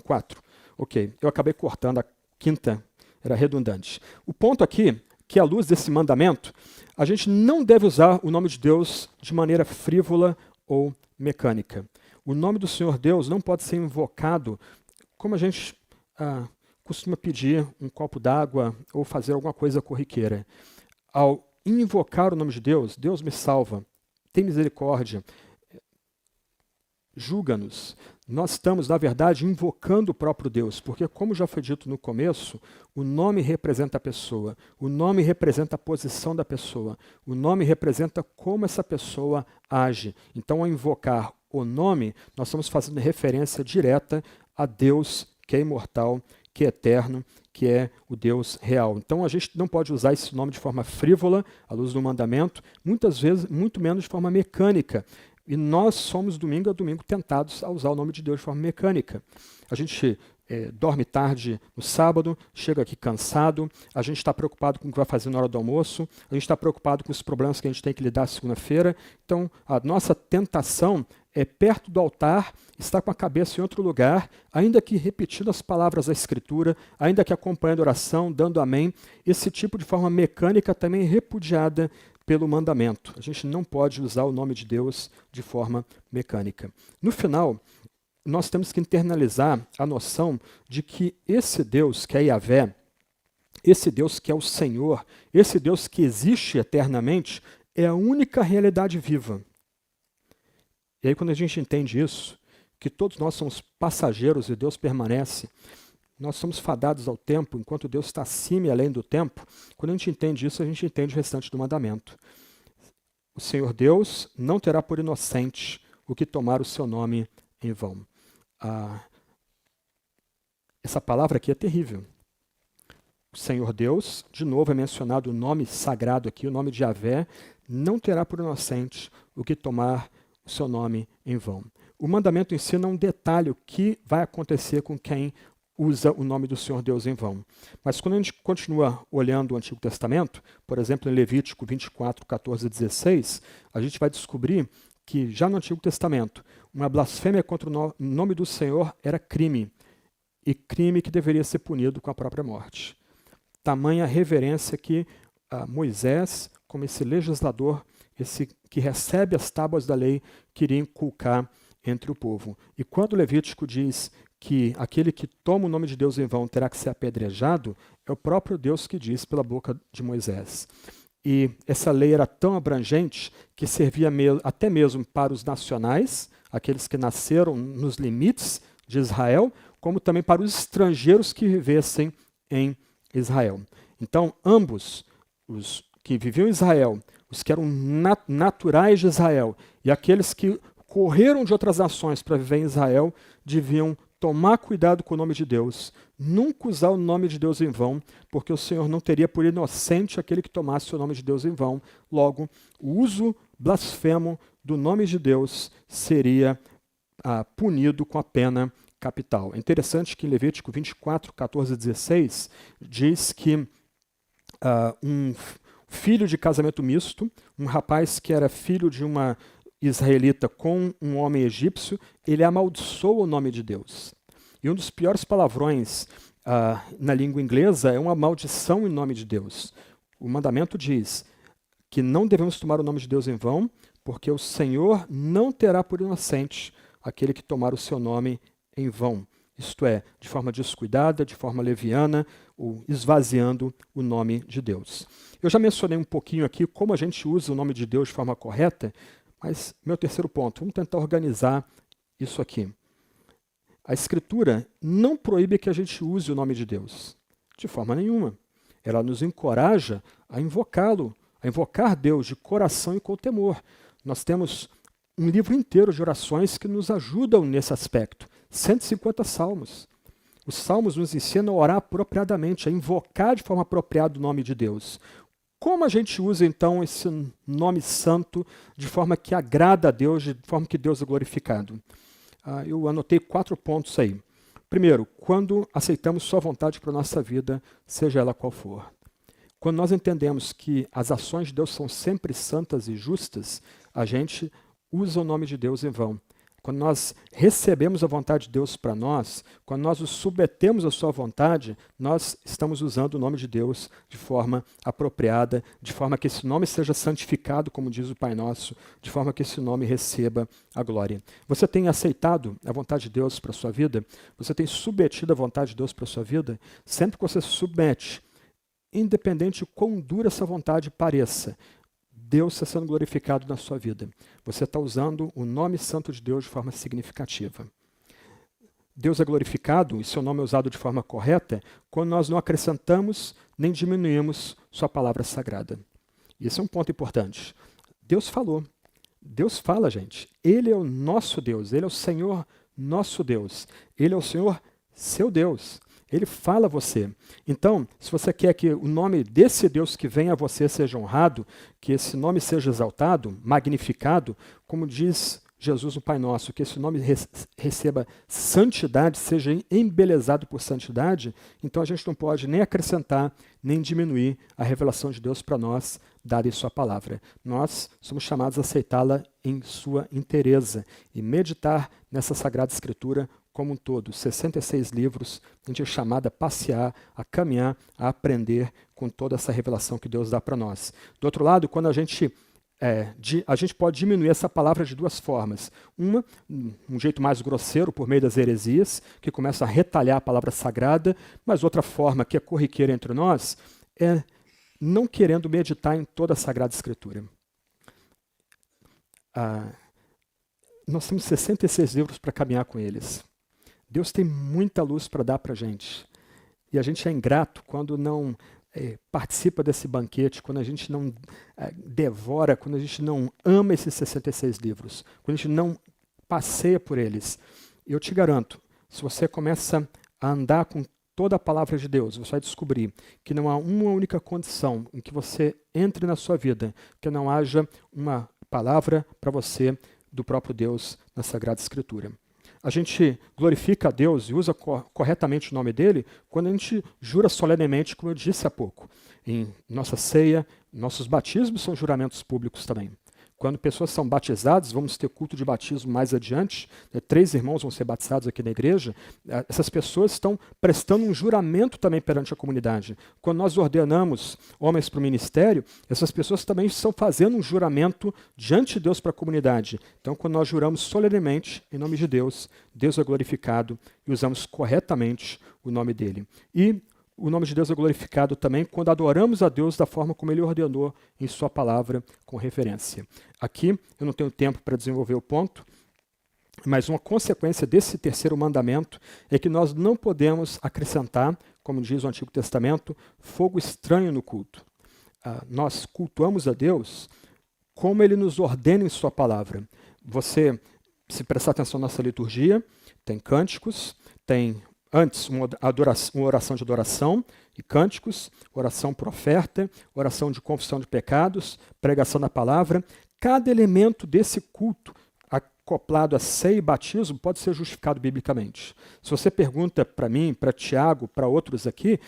quatro. Ok, eu acabei cortando a quinta, era redundante. O ponto aqui, que à luz desse mandamento, a gente não deve usar o nome de Deus de maneira frívola ou mecânica. O nome do Senhor Deus não pode ser invocado como a gente costuma pedir um copo d'água ou fazer alguma coisa corriqueira. Ao invocar o nome de Deus, Deus me salva, tem misericórdia, julga-nos. Nós estamos, na verdade, invocando o próprio Deus, porque, como já foi dito no começo, o nome representa a pessoa, o nome representa a posição da pessoa, o nome representa como essa pessoa age. Então, ao invocar o nome, nós estamos fazendo referência direta a Deus, que é imortal, que é eterno, que é o Deus real. Então, a gente não pode usar esse nome de forma frívola, à luz do mandamento, muitas vezes, muito menos de forma mecânica. E nós somos, domingo a domingo, tentados a usar o nome de Deus de forma mecânica. A gente dorme tarde no sábado, chega aqui cansado, a gente está preocupado com o que vai fazer na hora do almoço, a gente está preocupado com os problemas que a gente tem que lidar segunda-feira. Então, a nossa tentação é perto do altar, estar com a cabeça em outro lugar, ainda que repetindo as palavras da Escritura, ainda que acompanhando a oração, dando amém. Esse tipo de forma mecânica também é repudiada pelo mandamento. A gente não pode usar o nome de Deus de forma mecânica. No final, nós temos que internalizar a noção de que esse Deus, que é Yahvé, esse Deus que é o Senhor, esse Deus que existe eternamente, é a única realidade viva. E aí quando a gente entende isso, que todos nós somos passageiros e Deus permanece, nós somos fadados ao tempo, enquanto Deus está acima e além do tempo, quando a gente entende isso, a gente entende o restante do mandamento. O Senhor Deus não terá por inocente o que tomar o seu nome em vão. Essa palavra aqui é terrível. O Senhor Deus, de novo é mencionado o nome sagrado aqui, o nome de Yahvé, não terá por inocente o que tomar o seu nome em vão. O mandamento ensina um detalhe, o que vai acontecer com quem usa o nome do Senhor Deus em vão. Mas quando a gente continua olhando o Antigo Testamento, por exemplo, em Levítico 24, 14 e 16, a gente vai descobrir que já no Antigo Testamento, uma blasfêmia contra o nome do Senhor era crime, e crime que deveria ser punido com a própria morte. Tamanha reverência que Moisés, como esse legislador, esse que recebe as tábuas da lei, queria inculcar entre o povo. E quando o Levítico diz que aquele que toma o nome de Deus em vão terá que ser apedrejado, é o próprio Deus que diz pela boca de Moisés. E essa lei era tão abrangente que servia até mesmo para os nacionais, aqueles que nasceram nos limites de Israel, como também para os estrangeiros que vivessem em Israel. Então, ambos, os que viviam em Israel, os que eram naturais de Israel e aqueles que correram de outras nações para viver em Israel, deviam tomar cuidado com o nome de Deus, nunca usar o nome de Deus em vão, porque o Senhor não teria por inocente aquele que tomasse o nome de Deus em vão. Logo, o uso blasfemo do nome de Deus seria punido com a pena capital. É interessante que em Levítico 24, 14 e 16, diz que um filho de casamento misto, um rapaz que era filho de uma israelita com um homem egípcio, ele amaldiçoa o nome de Deus. E um dos piores palavrões na língua inglesa é uma maldição em nome de Deus. O mandamento diz que não devemos tomar o nome de Deus em vão, porque o Senhor não terá por inocente aquele que tomar o seu nome em vão. Isto é, de forma descuidada, de forma leviana, ou esvaziando o nome de Deus. Eu já mencionei um pouquinho aqui como a gente usa o nome de Deus de forma correta, mas meu terceiro ponto, vamos tentar organizar isso aqui. A Escritura não proíbe que a gente use o nome de Deus, de forma nenhuma. Ela nos encoraja a invocá-lo, a invocar Deus de coração e com temor. Nós temos um livro inteiro de orações que nos ajudam nesse aspecto. 150 salmos. Os salmos nos ensinam a orar apropriadamente, a invocar de forma apropriada o nome de Deus. Como a gente usa, então, esse nome santo de forma que agrada a Deus, de forma que Deus é glorificado? Eu anotei 4 pontos aí. Primeiro, quando aceitamos sua vontade para a nossa vida, seja ela qual for. Quando nós entendemos que as ações de Deus são sempre santas e justas, a gente usa o nome de Deus em vão. Quando nós recebemos a vontade de Deus para nós, quando nós nos submetemos à sua vontade, nós estamos usando o nome de Deus de forma apropriada, de forma que esse nome seja santificado, como diz o Pai Nosso, de forma que esse nome receba a glória. Você tem aceitado a vontade de Deus para a sua vida? Você tem submetido a vontade de Deus para a sua vida? Sempre que você se submete, independente de quão dura essa vontade pareça, Deus está sendo glorificado na sua vida. Você está usando o nome santo de Deus de forma significativa. Deus é glorificado e seu nome é usado de forma correta quando nós não acrescentamos nem diminuímos sua palavra sagrada. Esse é um ponto importante. Deus falou. Deus fala, gente. Ele é o nosso Deus. Ele é o Senhor nosso Deus. Ele é o Senhor seu Deus. Ele fala a você. Então, se você quer que o nome desse Deus que vem a você seja honrado, que esse nome seja exaltado, magnificado, como diz Jesus, o Pai Nosso, que esse nome receba santidade, seja embelezado por santidade, então a gente não pode nem acrescentar, nem diminuir a revelação de Deus para nós, dada em sua palavra. Nós somos chamados a aceitá-la em sua inteireza e meditar nessa Sagrada Escritura como um todo, 66 livros, a gente é chamado a passear, a caminhar, a aprender com toda essa revelação que Deus dá para nós. Do outro lado, quando a gente pode diminuir essa palavra de duas formas. Uma, um jeito mais grosseiro, por meio das heresias, que começa a retalhar a palavra sagrada, mas outra forma, que é corriqueira entre nós, é não querendo meditar em toda a Sagrada Escritura. Nós temos 66 livros para caminhar com eles. Deus tem muita luz para dar para a gente. E a gente é ingrato quando não participa desse banquete, quando a gente não devora, quando a gente não ama esses 66 livros, quando a gente não passeia por eles. Eu te garanto, se você começa a andar com toda a palavra de Deus, você vai descobrir que não há uma única condição em que você entre na sua vida que não haja uma palavra para você do próprio Deus na Sagrada Escritura. A gente glorifica a Deus e usa corretamente o nome dele quando a gente jura solenemente, como eu disse há pouco. Em nossa ceia, nossos batismos são juramentos públicos também. Quando pessoas são batizadas, vamos ter culto de batismo mais adiante, 3 irmãos vão ser batizados aqui na igreja, essas pessoas estão prestando um juramento também perante a comunidade. Quando nós ordenamos homens para o ministério, essas pessoas também estão fazendo um juramento diante de Deus para a comunidade. Então, quando nós juramos solenemente em nome de Deus, Deus é glorificado e usamos corretamente o nome dele. E o nome de Deus é glorificado também quando adoramos a Deus da forma como Ele ordenou em sua palavra, com referência. Aqui, eu não tenho tempo para desenvolver o ponto, mas uma consequência desse terceiro mandamento é que nós não podemos acrescentar, como diz o Antigo Testamento, fogo estranho no culto. Nós cultuamos a Deus como Ele nos ordena em sua palavra. Você, se prestar atenção na nossa liturgia, tem cânticos, tem antes, uma oração de adoração e cânticos, oração por oferta, oração de confissão de pecados, pregação da palavra. Cada elemento desse culto, acoplado a ceia e batismo, pode ser justificado biblicamente. Se você pergunta para mim, para Tiago, para outros aqui,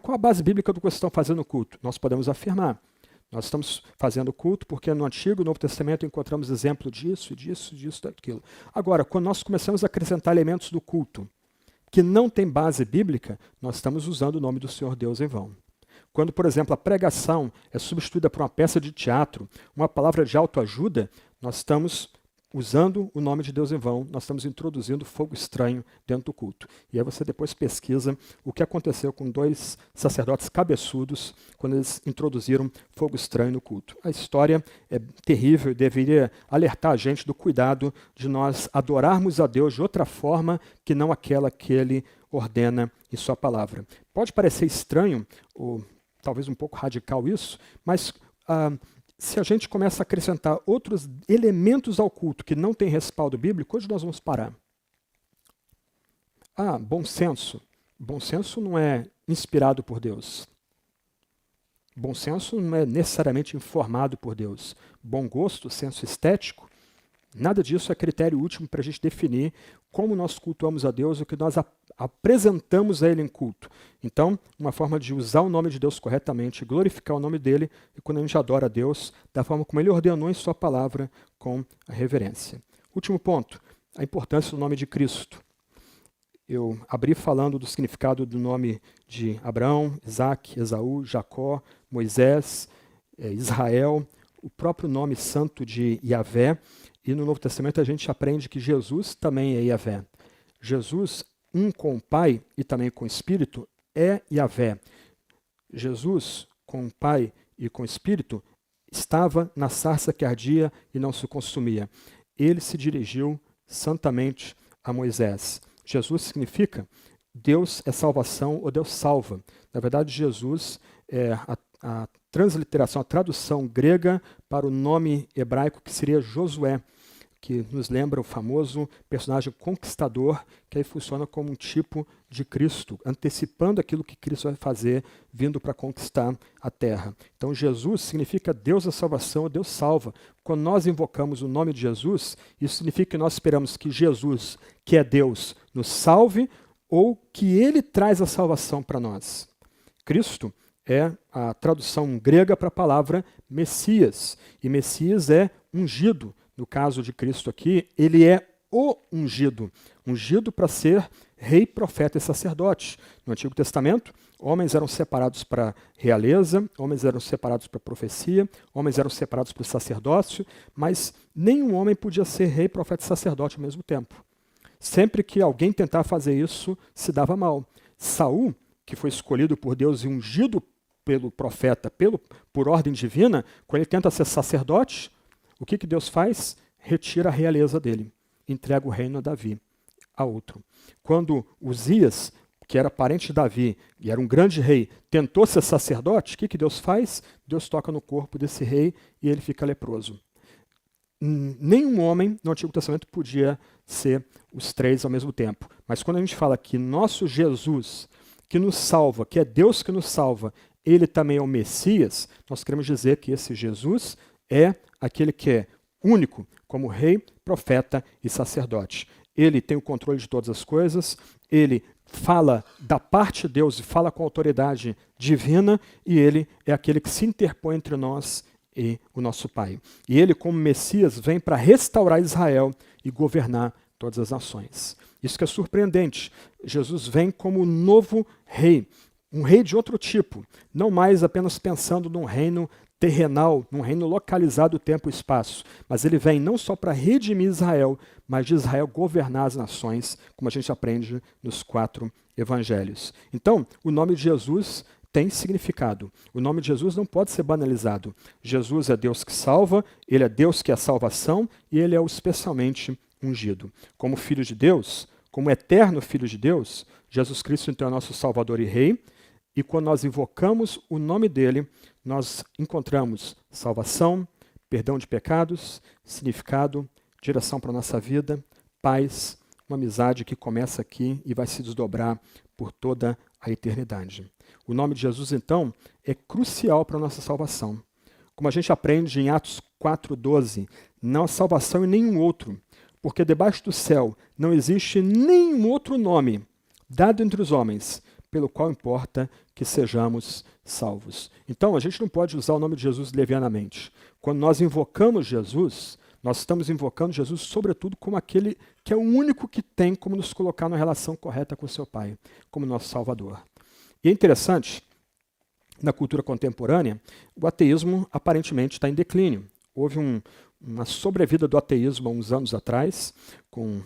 qual a base bíblica do que vocês estão fazendo no culto? Nós podemos afirmar. Nós estamos fazendo culto porque no Antigo e Novo Testamento encontramos exemplo disso, daquilo. Agora, quando nós começamos a acrescentar elementos do culto, que não tem base bíblica, nós estamos usando o nome do Senhor Deus em vão. Quando, por exemplo, a pregação é substituída por uma peça de teatro, uma palavra de autoajuda, nós estamos usando o nome de Deus em vão, nós estamos introduzindo fogo estranho dentro do culto. E aí você depois pesquisa o que aconteceu com 2 sacerdotes cabeçudos quando eles introduziram fogo estranho no culto. A história é terrível e deveria alertar a gente do cuidado de nós adorarmos a Deus de outra forma que não aquela que Ele ordena em sua palavra. Pode parecer estranho, ou talvez um pouco radical isso, mas se a gente começa a acrescentar outros elementos ao culto que não tem respaldo bíblico, hoje nós vamos parar. Bom senso. Bom senso não é inspirado por Deus. Bom senso não é necessariamente informado por Deus. Bom gosto, senso estético, nada disso é critério último para a gente definir como nós cultuamos a Deus, o que nós apresentamos a Ele em culto. Então, uma forma de usar o nome de Deus corretamente, glorificar o nome dEle, e quando a gente adora a Deus, da forma como Ele ordenou em sua palavra, com a reverência. Último ponto, a importância do nome de Cristo. Eu abri falando do significado do nome de Abraão, Isaac, Esaú, Jacó, Moisés, Israel, o próprio nome santo de Yahvé. E no Novo Testamento a gente aprende que Jesus também é Yahvé. Jesus, um com o Pai e também com o Espírito, é Yahvé. Jesus, com o Pai e com o Espírito, estava na sarça que ardia e não se consumia. Ele se dirigiu santamente a Moisés. Jesus significa Deus é salvação ou Deus salva. Na verdade, Jesus é a transliteração, a tradução grega para o nome hebraico que seria Josué, que nos lembra o famoso personagem conquistador, que aí funciona como um tipo de Cristo, antecipando aquilo que Cristo vai fazer, vindo para conquistar a terra. Então Jesus significa Deus da salvação, Deus salva. Quando nós invocamos o nome de Jesus, isso significa que nós esperamos que Jesus, que é Deus, nos salve ou que Ele traz a salvação para nós. Cristo é a tradução grega para a palavra Messias, e Messias é ungido. No caso de Cristo aqui, ele é o ungido. Ungido para ser rei, profeta e sacerdote. No Antigo Testamento, homens eram separados para realeza, homens eram separados para profecia, homens eram separados para o sacerdócio, mas nenhum homem podia ser rei, profeta e sacerdote ao mesmo tempo. Sempre que alguém tentar fazer isso, se dava mal. Saul, que foi escolhido por Deus e ungido pelo profeta, por ordem divina, quando ele tenta ser sacerdote, o que Deus faz? Retira a realeza dele, entrega o reino a Davi, a outro. Quando Uzias, que era parente de Davi e era um grande rei, tentou ser sacerdote, o que Deus faz? Deus toca no corpo desse rei e ele fica leproso. Nenhum homem no Antigo Testamento podia ser os três ao mesmo tempo. Mas quando a gente fala que nosso Jesus, que nos salva, que é Deus que nos salva, ele também é o Messias, nós queremos dizer que esse Jesus é aquele que é único como rei, profeta e sacerdote. Ele tem o controle de todas as coisas, ele fala da parte de Deus e fala com autoridade divina, e ele é aquele que se interpõe entre nós e o nosso Pai. E ele, como Messias, vem para restaurar Israel e governar todas as nações. Isso que é surpreendente. Jesus vem como novo rei, um rei de outro tipo, não mais apenas pensando num reino terrenal, num reino localizado no tempo e espaço, mas ele vem não só para redimir Israel, mas de Israel governar as nações, como a gente aprende nos 4 evangelhos. Então, o nome de Jesus tem significado. O nome de Jesus não pode ser banalizado. Jesus é Deus que salva, ele é Deus que é a salvação e ele é o especialmente ungido. Como Filho de Deus, como eterno Filho de Deus, Jesus Cristo então é nosso Salvador e Rei, e quando nós invocamos o nome dele, nós encontramos salvação, perdão de pecados, significado, direção para a nossa vida, paz, uma amizade que começa aqui e vai se desdobrar por toda a eternidade. O nome de Jesus, então, é crucial para a nossa salvação. Como a gente aprende em Atos 4,12, não há salvação em nenhum outro, porque debaixo do céu não existe nenhum outro nome dado entre os homens, pelo qual importa que sejamos salvos. Então, a gente não pode usar o nome de Jesus levianamente. Quando nós invocamos Jesus, nós estamos invocando Jesus, sobretudo, como aquele que é o único que tem como nos colocar na relação correta com o seu Pai, como nosso Salvador. E é interessante, na cultura contemporânea, o ateísmo aparentemente está em declínio. Houve uma sobrevida do ateísmo há uns anos atrás, com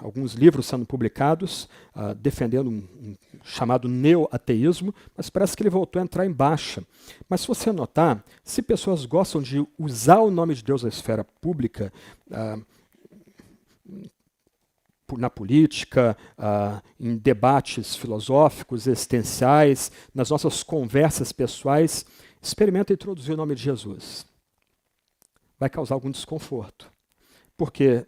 alguns livros sendo publicados, defendendo um chamado neo-ateísmo, mas parece que ele voltou a entrar em baixa. Mas se você notar, se pessoas gostam de usar o nome de Deus na esfera pública, na política, em debates filosóficos, existenciais, nas nossas conversas pessoais, experimenta introduzir o nome de Jesus. Vai causar algum desconforto. Porque,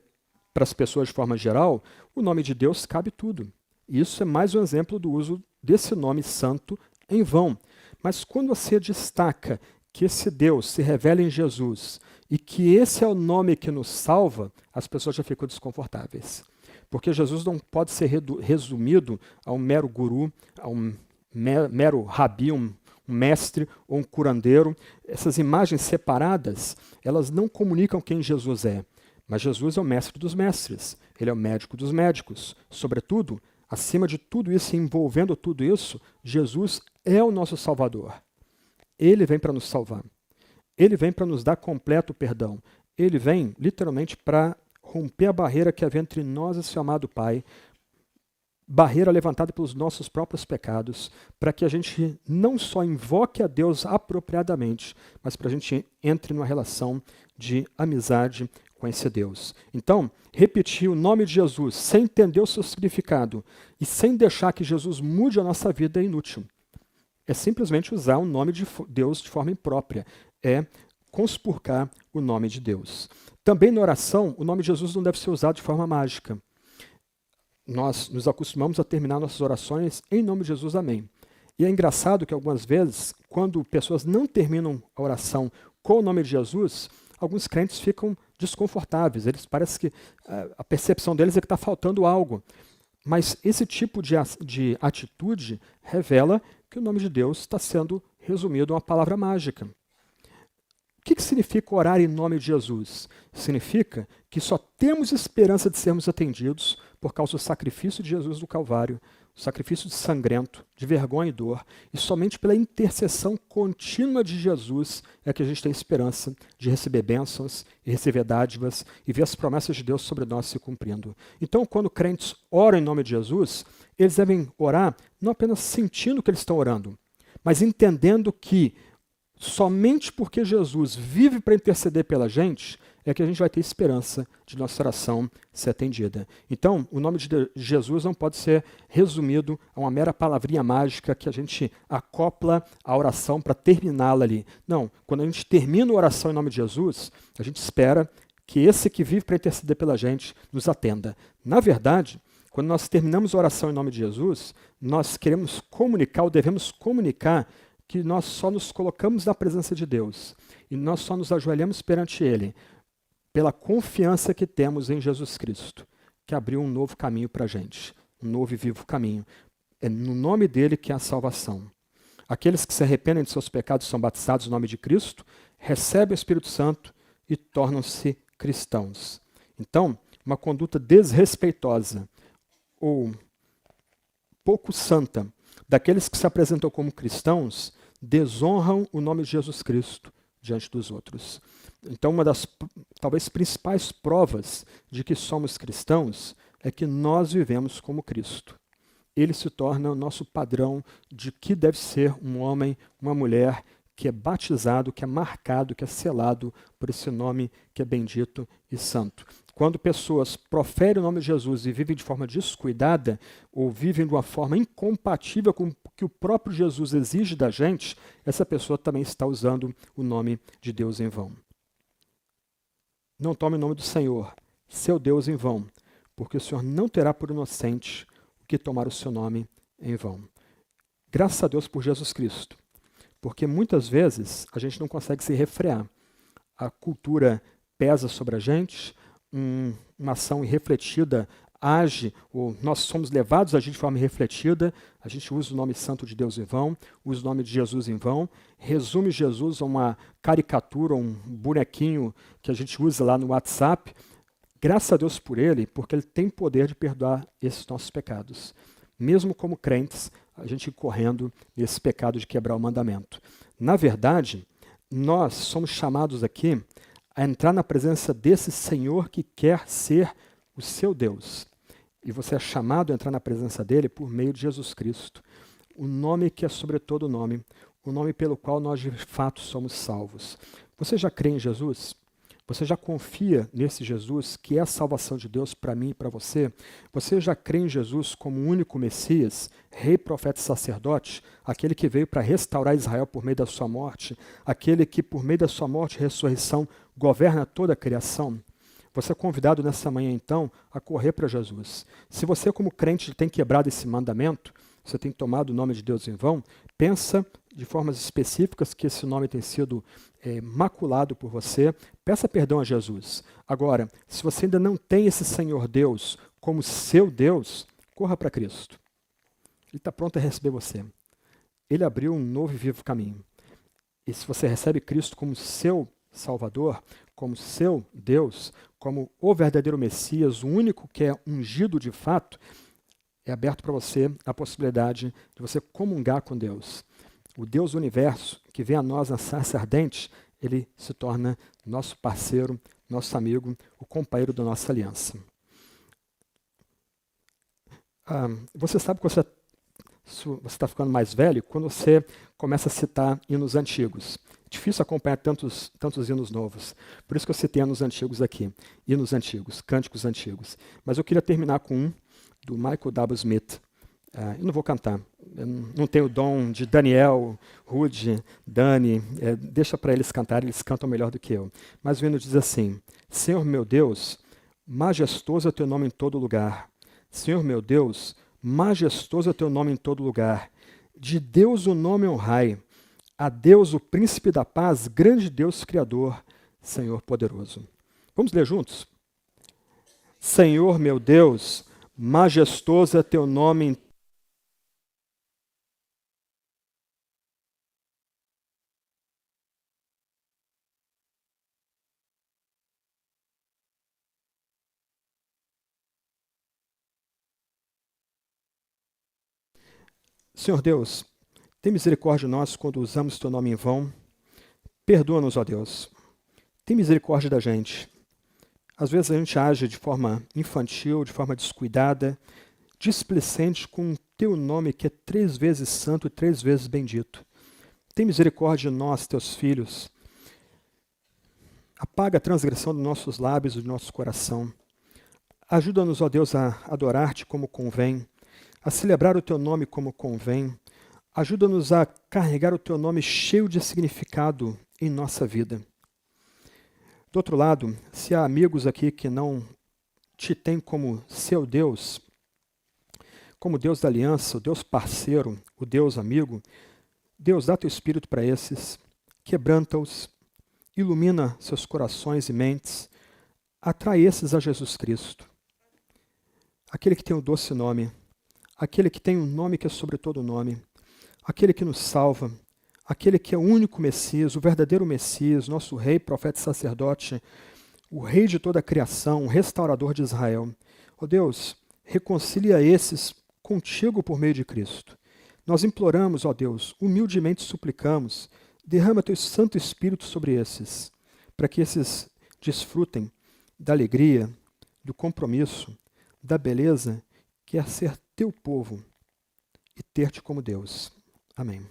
para as pessoas de forma geral, o nome de Deus cabe tudo. E isso é mais um exemplo do uso desse nome santo em vão. Mas quando você destaca que esse Deus se revela em Jesus e que esse é o nome que nos salva, as pessoas já ficam desconfortáveis. Porque Jesus não pode ser resumido a um mero guru, a um mero rabi, um mestre ou um curandeiro. Essas imagens separadas, elas não comunicam quem Jesus é. Mas Jesus é o mestre dos mestres, ele é o médico dos médicos. Sobretudo, acima de tudo isso, envolvendo tudo isso, Jesus é o nosso Salvador. Ele vem para nos salvar. Ele vem para nos dar completo perdão. Ele vem, literalmente, para romper a barreira que havia entre nós e seu amado Pai, barreira levantada pelos nossos próprios pecados, para que a gente não só invoque a Deus apropriadamente, mas para a gente entre numa relação de amizade com esse Deus. Então, repetir o nome de Jesus sem entender o seu significado e sem deixar que Jesus mude a nossa vida é inútil. É simplesmente usar o nome de Deus de forma imprópria. É conspurcar o nome de Deus. Também na oração, o nome de Jesus não deve ser usado de forma mágica. Nós nos acostumamos a terminar nossas orações em nome de Jesus, amém. E é engraçado que algumas vezes, quando pessoas não terminam a oração com o nome de Jesus, alguns crentes ficam desconfortáveis. Eles parece que a percepção deles é que está faltando algo. Mas esse tipo de atitude revela que o nome de Deus está sendo resumido a uma palavra mágica. que significa orar em nome de Jesus? Significa que só temos esperança de sermos atendidos por causa do sacrifício de Jesus do Calvário, o sacrifício sangrento, de vergonha e dor, e somente pela intercessão contínua de Jesus é que a gente tem esperança de receber bênçãos e receber dádivas e ver as promessas de Deus sobre nós se cumprindo. Então, quando crentes oram em nome de Jesus, eles devem orar não apenas sentindo que eles estão orando, mas entendendo que somente porque Jesus vive para interceder pela gente é que a gente vai ter esperança de nossa oração ser atendida. Então, o nome de Jesus não pode ser resumido a uma mera palavrinha mágica que a gente acopla a oração para terminá-la ali. Não, quando a gente termina a oração em nome de Jesus, a gente espera que esse que vive para interceder pela gente nos atenda. Na verdade, quando nós terminamos a oração em nome de Jesus, nós queremos comunicar, ou devemos comunicar, que nós só nos colocamos na presença de Deus e nós só nos ajoelhamos perante Ele pela confiança que temos em Jesus Cristo, que abriu um novo caminho para a gente, um novo e vivo caminho. É no nome dele que há salvação. Aqueles que se arrependem de seus pecados são batizados no nome de Cristo, recebem o Espírito Santo e tornam-se cristãos. Então, uma conduta desrespeitosa ou pouco santa daqueles que se apresentam como cristãos desonram o nome de Jesus Cristo diante dos outros. Então, uma das talvez principais provas de que somos cristãos é que nós vivemos como Cristo. Ele se torna o nosso padrão de que deve ser um homem, uma mulher que é batizado, que é marcado, que é selado por esse nome que é bendito e santo. Quando pessoas proferem o nome de Jesus e vivem de forma descuidada, ou vivem de uma forma incompatível com o que o próprio Jesus exige da gente, essa pessoa também está usando o nome de Deus em vão. Não tome o nome do Senhor, seu Deus, em vão, porque o Senhor não terá por inocente o que tomar o seu nome em vão. Graças a Deus por Jesus Cristo, porque muitas vezes a gente não consegue se refrear. A cultura pesa sobre a gente, uma ação irrefletida age, ou nós somos levados a agir de forma irrefletida, a gente usa o nome santo de Deus em vão, usa o nome de Jesus em vão, resume Jesus a uma caricatura, um bonequinho que a gente usa lá no WhatsApp. Graças a Deus por ele, porque ele tem poder de perdoar esses nossos pecados. Mesmo como crentes, a gente correndo nesse pecado de quebrar o mandamento. Na verdade, nós somos chamados aqui a entrar na presença desse Senhor que quer ser o seu Deus. E você é chamado a entrar na presença dele por meio de Jesus Cristo. O nome que é sobre todo nome, o nome pelo qual nós de fato somos salvos. Você já crê em Jesus? Você já confia nesse Jesus que é a salvação de Deus para mim e para você? Você já crê em Jesus como o único Messias, rei, profeta e sacerdote, aquele que veio para restaurar Israel por meio da sua morte, aquele que por meio da sua morte e ressurreição governa toda a criação? Você é convidado nessa manhã, então, a correr para Jesus. Se você, como crente, tem quebrado esse mandamento, você tem tomado o nome de Deus em vão, pensa de formas específicas que esse nome tem sido maculado por você, peça perdão a Jesus. Agora, se você ainda não tem esse Senhor Deus como seu Deus, corra para Cristo. Ele está pronto a receber você. Ele abriu um novo e vivo caminho. E se você recebe Cristo como seu Salvador, como seu Deus, como o verdadeiro Messias, o único que é ungido de fato, é aberto para você a possibilidade de você comungar com Deus. O Deus do universo, que vem a nós na sarça ardente, ele se torna nosso parceiro, nosso amigo, o companheiro da nossa aliança. Você sabe que você está ficando mais velho quando você começa a citar hinos antigos. É difícil acompanhar tantos hinos novos. Por isso que eu citei hinos antigos aqui. Hinos antigos, cânticos antigos. Mas eu queria terminar com um do Michael W. Smith. Eu não vou cantar. Eu não tenho o dom de Daniel, Rudy, Dani. Deixa para eles cantarem, eles cantam melhor do que eu. Mas o hino diz assim: Senhor meu Deus, majestoso é teu nome em todo lugar. Senhor meu Deus, majestoso é teu nome em todo lugar. De Deus o nome honrai. A Deus o príncipe da paz, grande Deus criador, Senhor poderoso. Vamos ler juntos? Senhor meu Deus, majestoso é teu nome em Senhor Deus, tem misericórdia de nós quando usamos teu nome em vão. Perdoa-nos, ó Deus. Tem misericórdia da gente. Às vezes a gente age de forma infantil, de forma descuidada, displicente com o teu nome que é 3 vezes santo e 3 vezes bendito. Tem misericórdia de nós, teus filhos. Apaga a transgressão dos nossos lábios e do nosso coração. Ajuda-nos, ó Deus, a adorar-te como convém, a celebrar o teu nome como convém. Ajuda-nos a carregar o teu nome cheio de significado em nossa vida. Do outro lado, se há amigos aqui que não te têm como seu Deus, como Deus da aliança, o Deus parceiro, o Deus amigo, Deus, dá teu espírito para esses, quebranta-os, ilumina seus corações e mentes, atrai esses a Jesus Cristo, aquele que tem o doce nome, aquele que tem um nome que é sobre todo nome, aquele que nos salva, aquele que é o único Messias, o verdadeiro Messias, nosso rei, profeta e sacerdote, o rei de toda a criação, o restaurador de Israel. Ó Deus, reconcilia esses contigo por meio de Cristo. Nós imploramos, ó Deus, humildemente suplicamos, derrama teu Santo Espírito sobre esses, para que esses desfrutem da alegria, do compromisso, da beleza que é ser teu povo e ter-te como Deus. Amém.